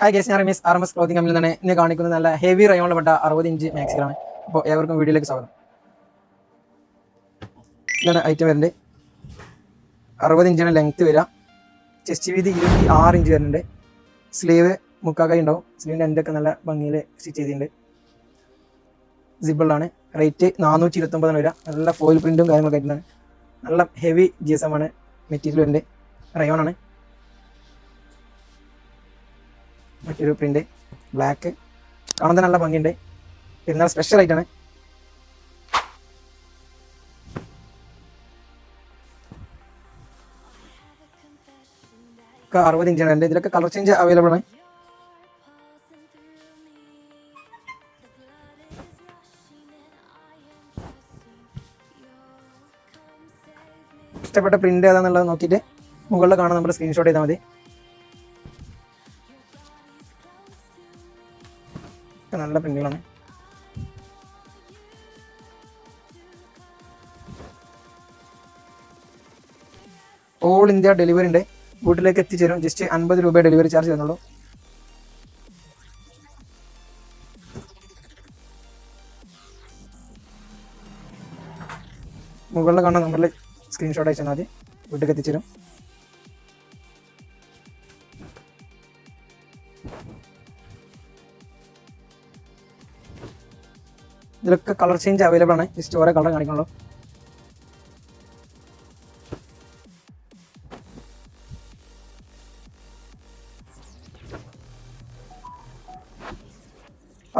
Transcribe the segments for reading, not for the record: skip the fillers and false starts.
Hi guys, ഞാൻ Ramees RMS clothing കമ്പനിയിൽ നിന്നാണ് ഇന്ന് കാണിക്കുന്നത് നല്ല ഹെവി റയോണിൽപ്പെട്ട 60 ഇഞ്ച് മാക്സികളാണ്. അപ്പോൾ ഏവർക്കും വീഡിയോയിലേക്ക് സ്വാഗതം. ഇതാണ് ഐറ്റം വരുന്നത്. 60 ഇഞ്ചാണ് ലെങ്ത്ത് വരിക. ചെസ്റ്റ് വീതി 26 ഇഞ്ച് വരുന്നുണ്ട്. സ്ലീവ് മുക്കാക്കൈ ഉണ്ടാവും. സ്ലീവിൻ്റെ എൻ്റെയൊക്കെ നല്ല ഭംഗിയിൽ സ്റ്റിച്ച് ചെയ്തിട്ടുണ്ട്. സിബിളാണ്. റേറ്റ് 429 വരിക. നല്ല ഫോയിൽ പ്രിൻറ്റും കാര്യങ്ങളൊക്കെ ആയിട്ടാണ്. നല്ല ഹെവി GSM ആണ് മെറ്റീരിയൽ വരുന്നത്. റയോണാണ്. മറ്റൊരു പ്രിന്റ് ബ്ലാക്ക് കാണാൻ നല്ല ഭംഗിയുണ്ട്. പെരുന്നാൾ സ്പെഷ്യൽ ആയിട്ടാണ്. ഒക്കെ 60 ഇഞ്ചാണ് എൻ്റെ. ഇതിലൊക്കെ കളർ ചേഞ്ച് അവൈലബിൾ ആണ്. ഇഷ്ടപ്പെട്ട പ്രിന്റ് ഏതാണെന്നുള്ളത് നോക്കിയിട്ട് മുകളിൽ കാണാൻ നമ്മൾ സ്ക്രീൻഷോട്ട് ചെയ്താൽ മതി. നല്ല പ്രിന്റുകളാണ്. ഓൾ ഇന്ത്യ ഡെലിവറി ഉണ്ട്. വീട്ടിലേക്ക് എത്തിച്ചേരും. ജസ്റ്റ് 50 രൂപ ഡെലിവറി ചാർജ് ചെയ്യുന്നുള്ളൂ. മുകളിൽ കാണുന്ന നമ്പറിൽ സ്ക്രീൻഷോട്ട് അയച്ചാൽ മതി. വീട്ടിലേക്ക് എത്തിച്ചേരും. ഇതിലൊക്കെ കളർ ചേഞ്ച് അവൈലബിൾ ആണ്. ജസ്റ്റ് ഓരോ കളർ കാണിക്കണല്ലോ.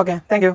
Okay, thank U.